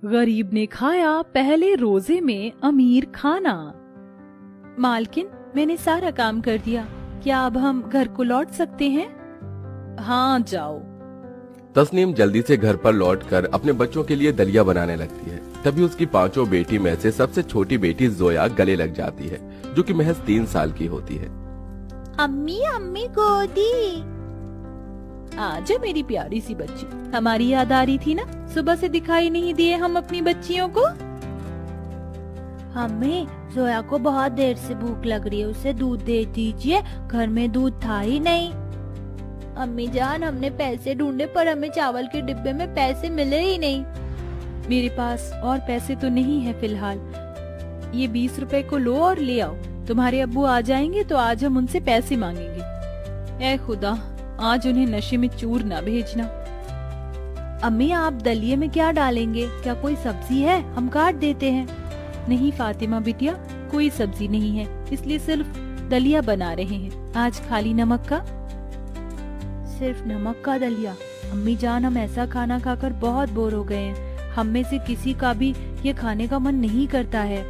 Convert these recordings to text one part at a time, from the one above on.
गरीब ने खाया पहले रोजे में अमीर खाना। मालकिन, मैंने सारा काम कर दिया, क्या अब हम घर को लौट सकते हैं? हाँ, जाओ। तस्नीम जल्दी से घर पर लौटकर अपने बच्चों के लिए दलिया बनाने लगती है। तभी उसकी पांचों बेटी में से सबसे छोटी बेटी जोया गले लग जाती है, जो कि महज 3 साल की होती है। अम्मी अम्मी गोदी। आजा मेरी प्यारी सी बच्ची, हमारी याद आ रही थी ना, सुबह से दिखाई नहीं दिए हम अपनी बच्चियों को। हमें जोया को बहुत देर से भूख लग रही है, उसे दूध दे दीजिए, घर में दूध था ही नहीं। अम्मी जान, हमने पैसे ढूंढे पर हमें चावल के डिब्बे में पैसे मिले ही नहीं। मेरे पास और पैसे तो नहीं है फिलहाल, ये 20 रुपए को लो और ले आओ। तुम्हारे अब्बू आ जाएंगे तो आज हम उनसे पैसे मांगेंगे। ऐ खुदा, आज उन्हें नशे में चूर ना भेजना। अम्मी, आप दलिये में क्या डालेंगे? क्या कोई सब्जी है? हम काट देते हैं। नहीं फातिमा बिटिया, कोई सब्जी नहीं है, इसलिए सिर्फ दलिया बना रहे हैं। आज खाली नमक का। सिर्फ नमक का दलिया? अम्मी जान, हम ऐसा खाना खाकर बहुत बोर हो गए हैं, हम में से किसी का भी ये खाने का मन नहीं करता है।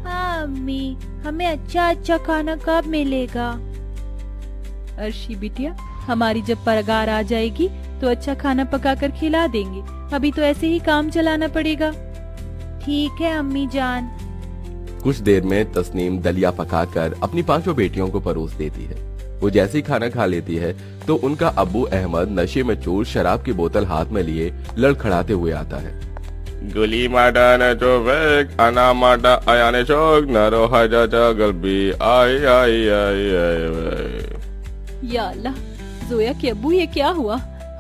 हाँ अम्मी, हमें अच्छा अच्छा खाना कब मिलेगा? अर्शी बिटिया, हमारी जब पगार आ जाएगी तो अच्छा खाना पकाकर खिला देंगे, अभी तो ऐसे ही काम चलाना पड़ेगा। ठीक है अम्मी जान। कुछ देर में तस्नीम दलिया पकाकर अपनी पांचों बेटियों को परोस देती है। वो जैसे ही खाना खा लेती है तो उनका अब्बू अहमद नशे में चूर शराब की बोतल हाथ में लिए लड़खड़ाते हुए आता है। गुली माडा ने चोवेक अना माडा आया ने चोक नरो हजा गलबी आई आई आई आई। या अल्लाह, जोया के अब्बू, ये क्या हुआ?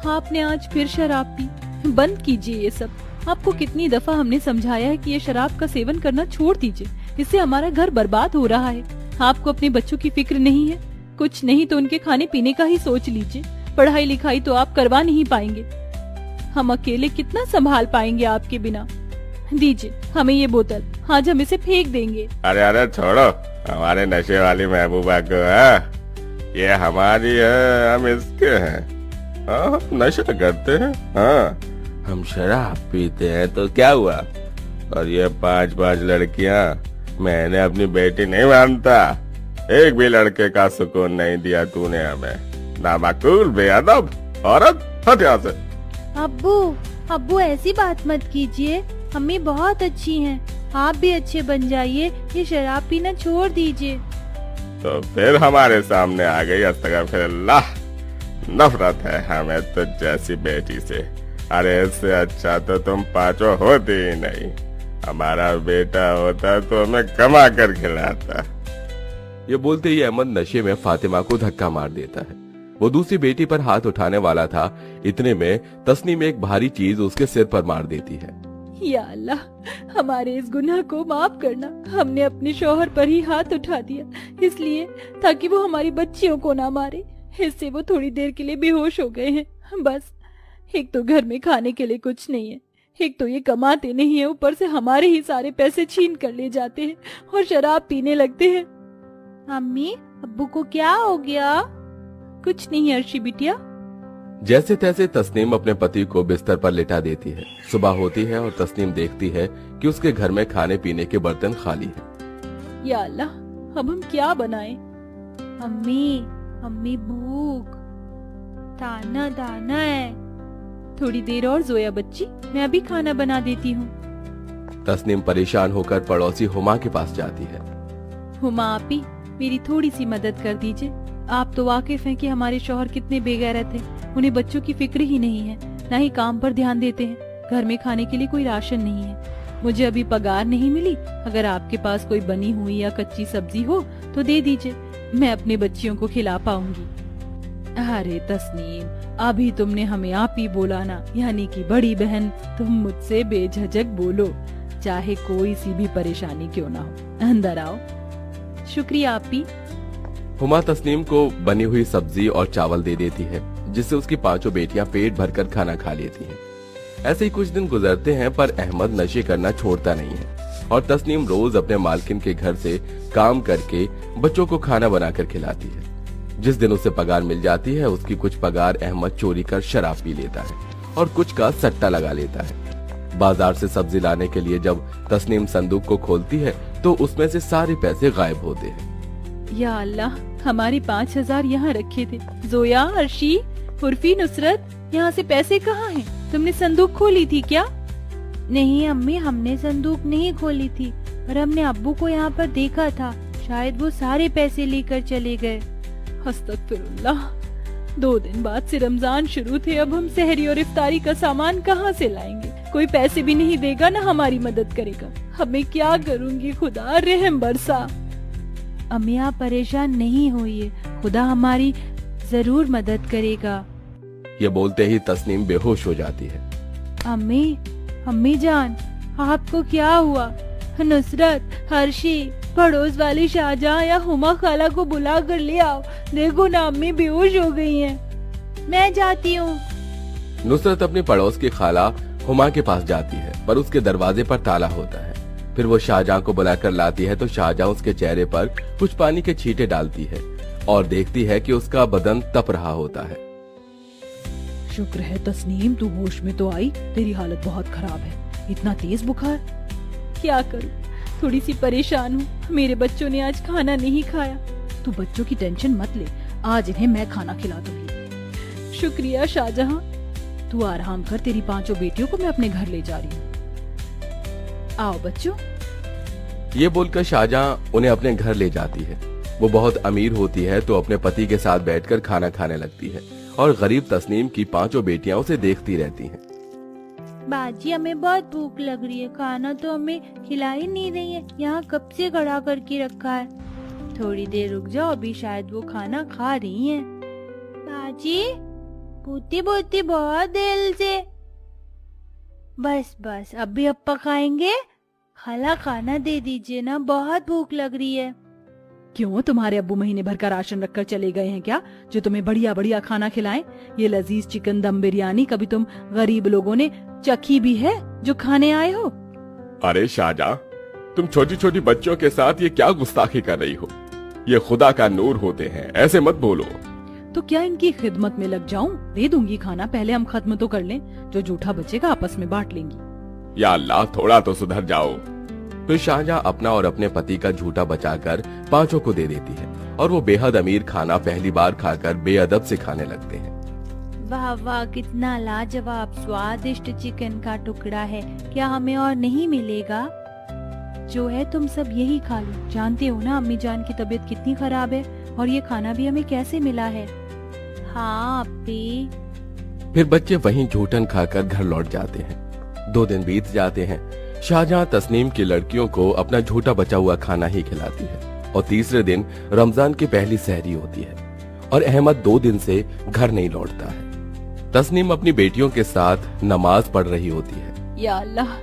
आपने आज फिर शराब पी। बंद कीजिए ये सब। आपको कितनी दफा हमने समझाया है कि ये शराब का सेवन करना छोड़ दीजिए, इससे हमारा घर बर्बाद हो रहा है। आपको अपने बच्चों की फिक्र नहीं है? कुछ नहीं तो उनके खाने पीने का ही सोच लीजिए। पढ़ाई लिखाई तो आप करवा नहीं पाएंगे, हम अकेले कितना संभाल पाएंगे आपके बिना। दीजिए हमें ये बोतल, आज हम इसे फेंक देंगे। अरे अरे छोड़ो, हमारे नशे वाली महबूबा को है, ये हमारी है, हम इसके हैं। हाँ, नशा करते हैं, हाँ, हम शराब पीते हैं तो क्या हुआ? और ये 5 लड़कियां, मैंने अपनी बेटी नहीं मानता। एक भी लड़के का सुकून नहीं दिया तूने हमें। नामाकूल, बेअदब औरत, हट यहाँ से। अब्बू ऐसी बात मत कीजिए, अम्मी बहुत अच्छी हैं, आप भी अच्छे बन जाइए, ये शराब पीना छोड़ दीजिए। तो फिर हमारे सामने आ गई, अस्तगफिरुल्लाह। नफरत है हमें तो जैसी बेटी से। अरे इससे अच्छा तो तुम पांचों होती ही नहीं। हमारा बेटा होता तो हमें कमा कर खिलाता। ये बोलते ही अहमद नशे में फातिमा को धक्का मार देता है। वो दूसरी बेटी पर हाथ उठाने वाला था, इतने में तस्नीम एक भारी चीज उसके सिर पर मार देती है। या अल्लाह, हमारे इस गुनाह को माफ करना। हमने अपने शौहर पर ही हाथ उठा दिया, इसलिए ताकि वो हमारी बच्चियों को ना मारे। इससे वो थोड़ी देर के लिए बेहोश हो गए हैं। बस, एक तो घर में खाने के लिए कुछ नहीं है, एक तो ये कमाते नहीं है, ऊपर से हमारे ही सारे पैसे छीन कर ले जाते हैं और शराब पीने लगते हैं। अम्मी, अब्बू को क्या हो गया? कुछ नहीं अर्शी बिटिया। जैसे तैसे तस्नीम अपने पति को बिस्तर पर लिटा देती है। सुबह होती है और तस्नीम देखती है कि उसके घर में खाने पीने के बर्तन खाली हैं। या अल्लाह, अब हम क्या बनाएं? अम्मी भूख, दाना दाना है। थोड़ी देर और जोया बच्ची, मैं अभी खाना बना देती हूँ। तस्नीम परेशान होकर पड़ोसी हुमा के पास जाती है। हुमा आपी, मेरी थोड़ी सी मदद कर दीजिए। आप तो वाकिफ हैं कि हमारे शौहर कितने बेगैरत हैं। उन्हें बच्चों की फिक्र ही नहीं है, न ही काम पर ध्यान देते हैं। घर में खाने के लिए कोई राशन नहीं है। मुझे अभी पगार नहीं मिली, अगर आपके पास कोई बनी हुई या कच्ची सब्जी हो तो दे दीजिए, मैं अपने बच्चियों को खिला पाऊंगी। अरे तस्नीम, अभी तुमने हमें आपी बोला ना, यानी कि बड़ी बहन, तुम मुझसे बेझिझक बोलो, चाहे कोई सी भी परेशानी क्यों ना हो। अंदर आओ। शुक्रिया आपी। हुमा तस्नीम को बनी हुई सब्जी और चावल दे देती है, जिससे उसकी पांचों बेटियां पेट भरकर खाना खा लेती हैं। ऐसे ही कुछ दिन गुजरते हैं, पर अहमद नशे करना छोड़ता नहीं है और तस्नीम रोज अपने मालकिन के घर से काम करके बच्चों को खाना बनाकर खिलाती है। जिस दिन उसे पगार मिल जाती है, उसकी कुछ पगार अहमद चोरी कर शराब पी लेता है और कुछ का सट्टा लगा लेता है। बाजार से सब्जी लाने के लिए जब तस्नीम संदूक को खोलती है तो उसमें से सारे पैसे गायब होते हैं। या अल्लाह, हमारे 5,000 यहाँ रखे थे। जोया, अर्शी, उर्फी, नुसरत, यहाँ से पैसे कहाँ हैं? तुमने संदूक खोली थी क्या? नहीं अम्मी, हमने संदूक नहीं खोली थी, पर हमने अब्बू को यहाँ पर देखा था। शायद वो सारे पैसे लेकर चले गए। अस्तगफिरुल्लाह, 2 दिन बाद से रमजान शुरू थे, अब हम सहरी और इफ्तारी का सामान कहाँ से लाएंगे? कोई पैसे भी नहीं देगा, ना हमारी मदद करेगा। हमें क्या करूँगी? खुदा रहम बरसा। अम्मी आप परेशान नहीं होइए, खुदा हमारी जरूर मदद करेगा। ये बोलते ही तस्नीम बेहोश हो जाती है। अम्मी जान, आपको क्या हुआ? नुसरत, हर्षी, पड़ोस वाली शाहजहां या हुमा खाला को बुला कर ले आओ। देखो ना अम्मी बेहोश हो गई हैं। मैं जाती हूँ। नुसरत अपनी पड़ोस की खाला हुमा के पास जाती है, पर उसके दरवाजे पर ताला होता है। फिर वो शाहजहां को बुलाकर लाती है तो शाहजहां उसके चेहरे पर कुछ पानी के छींटे डालती है और देखती है कि उसका बदन तप रहा होता है। शुक्र है तस्नीम, तू होश में तो आई। तेरी हालत बहुत खराब है। इतना तेज बुखार? क्या करूं, थोड़ी सी परेशान हूँ। मेरे बच्चों ने आज खाना नहीं खाया। तू बच्चों की टेंशन मत ले, आज इन्हें मैं खाना खिला दूंगी। शुक्रिया शाहजहां। तू आराम कर, तेरी 5 बेटियों को मैं अपने घर ले जा रही हूँ। आओ बच्चों। ये बोलकर शाहजहां उन्हें अपने घर ले जाती है। वो बहुत अमीर होती है तो अपने पति के साथ बैठकर खाना खाने लगती है और गरीब तस्नीम की 5 बेटियां उसे देखती रहती हैं। बाजी, हमें बहुत भूख लग रही है, खाना तो हमें खिला ही नहीं रही है। यहाँ कब से खड़ा करके रखा है। थोड़ी देर रुक जाओ, अभी शायद वो खाना खा रही हैं। बाजी, पूती बोती बहुत देर से। बस अभी अप्पा खाएंगे। खाला खाना दे दीजिए ना, बहुत भूख लग रही है। क्यों, तुम्हारे अब्बू महीने भर का राशन रखकर चले गए हैं क्या, जो तुम्हें बढ़िया बढ़िया खाना खिलाएं? ये लजीज चिकन दम बिरयानी कभी तुम गरीब लोगों ने चखी भी है जो खाने आए हो? अरे शाहजहां, तुम छोटी छोटी बच्चों के साथ ये क्या गुस्ताखी कर रही हो? ये खुदा का नूर होते हैं, ऐसे मत बोलो। तो क्या इनकी खिदमत में लग जाऊं? दे दूंगी खाना, पहले हम खत्म तो कर लें, जो जूठा बचेगा आपस में बांट लेंगी। या अल्लाह, थोड़ा तो सुधर जाओ। फिर शाहजहां अपना और अपने पति का झूठा बचाकर 5 को दे देती है और वो बेहद अमीर खाना पहली बार खाकर बेअदब से खाने लगते हैं। वाह वाह, कितना लाजवाब स्वादिष्ट चिकन का टुकड़ा है। क्या हमें और नहीं मिलेगा? जो है तुम सब यही खा लो। जानते हो ना अम्मी जान की तबीयत कितनी खराब है, और ये खाना भी हमें कैसे मिला है। हाँ अप्पी। फिर बच्चे वहीं झूठन खाकर घर लौट जाते हैं। 2 दिन बीत जाते हैं। शाहजहां तस्नीम की लड़कियों को अपना झूठा बचा हुआ खाना ही खिलाती है और तीसरे दिन रमजान की पहली सहरी होती है और अहमद 2 दिन से घर नहीं लौटता है। तस्नीम अपनी बेटियों के साथ नमाज पढ़ रही होती है। या अल्लाह,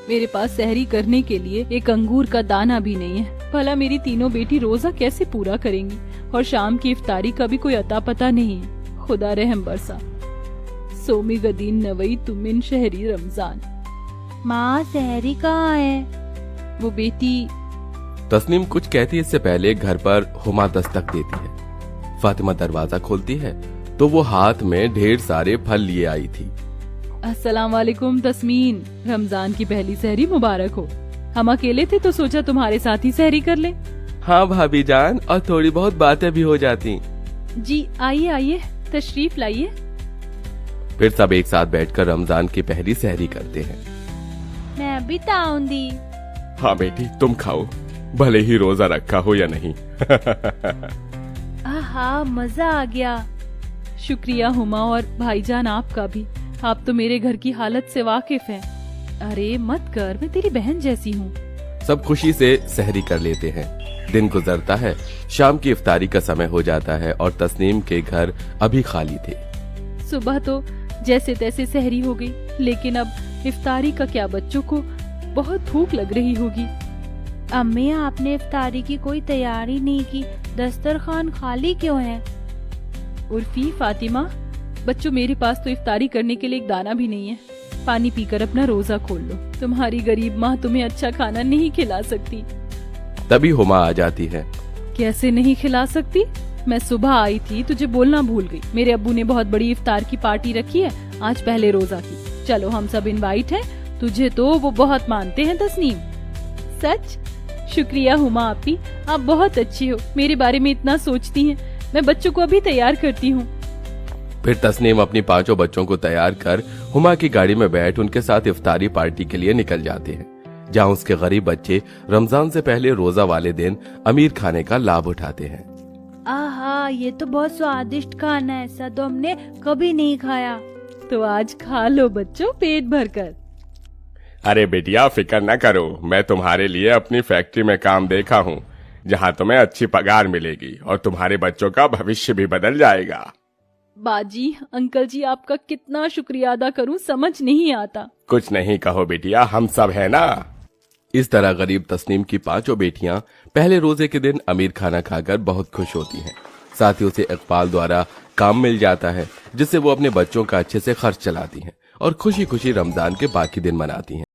मेरे पास सहरी करने के लिए एक अंगूर का दाना भी नहीं है। भला मेरी तीनों बेटी रोजा कैसे पूरा करेंगी? और शाम की इफ्तारी का भी कोई अता पता नहीं है। खुदा रहम बरसा। सोमी गदीन नवई तुमिन शहरी रमजान। माँ, सहरी कहाँ है? वो बेटी। तस्नीम कुछ कहती इससे पहले घर पर हुमा दस्तक देती है। फातिमा दरवाजा खोलती है तो वो हाथ में ढेर सारे फल लिए आई थी। अस्सलाम वालेकुम तस्मीन, रमजान की पहली सहरी मुबारक हो। हम अकेले थे तो सोचा तुम्हारे साथ ही सहरी कर ले। हाँ भाभी जान, और थोड़ी बहुत बातें भी हो जाती। जी आइए आइए, तशरीफ लाइए। फिर सब एक साथ बैठकर रमजान की पहली सहरी करते हैं। मैं अभी ताऊंगी। हाँ बेटी, तुम खाओ, भले ही रोजा रखा हो या नहीं। आहा, मजा आ गया। शुक्रिया हुमा, और भाईजान आपका भी। आप तो मेरे घर की हालत से वाकिफ हैं। अरे मत कर, मैं तेरी बहन जैसी हूँ। सब खुशी से सहरी कर लेते हैं। दिन गुजरता है, शाम की इफ्तारी का समय हो जाता है और तस्नीम के घर अभी खाली थे। सुबह तो जैसे तैसे सहरी हो गई, लेकिन अब इफ्तारी का क्या? बच्चों को बहुत भूख लग रही होगी। अम्मी, आपने इफ्तारी की कोई तैयारी नहीं की, दस्तरखान खाली क्यों है? उर्फी, फातिमा, बच्चों मेरे पास तो इफ्तारी करने के लिए एक दाना भी नहीं है। पानी पीकर अपना रोजा खोल लो। तुम्हारी गरीब माँ तुम्हें अच्छा खाना नहीं खिला सकती। तभी हुमा आ जाती है। कैसे नहीं खिला सकती? मैं सुबह आई थी, तुझे बोलना भूल गई। मेरे अब्बू ने बहुत बड़ी इफ्तार की पार्टी रखी है आज, पहले रोजा की। चलो हम सब इनवाइट हैं, तुझे तो वो बहुत मानते हैं तस्नीम। सच? शुक्रिया हुमा आपी, आप बहुत अच्छी हो, मेरे बारे में इतना सोचती हैं। मैं बच्चों को अभी तैयार करती हूँ। फिर तस्नीम अपनी 5 बच्चों को तैयार कर हुमा की गाड़ी में बैठ उनके साथ इफ्तारी पार्टी के लिए निकल जाते हैं, जहाँ उसके गरीब बच्चे रमजान से पहले रोजा वाले दिन अमीर खाने का लाभ उठाते हैं। आहा, ये तो बहुत स्वादिष्ट खाना है, ऐसा तो हमने कभी नहीं खाया। तो आज खा लो बच्चों, पेट भरकर। अरे बेटिया, फिक्र न करो, मैं तुम्हारे लिए अपनी फैक्ट्री में काम देखा हूँ, जहाँ तुम्हें अच्छी पगार मिलेगी और तुम्हारे बच्चों का भविष्य भी बदल जाएगा। बाजी, अंकल जी, आपका कितना शुक्रिया अदा करूं समझ नहीं आता। कुछ नहीं कहो बेटिया, हम सब है ना। इस तरह गरीब तस्नीम की 5 बेटियां पहले रोजे के दिन अमीर खाना खाकर बहुत खुश होती हैं। साथ ही उसे इकबाल द्वारा काम मिल जाता है, जिससे वो अपने बच्चों का अच्छे से खर्च चलाती हैं और खुशी खुशी रमजान के बाकी दिन मनाती हैं।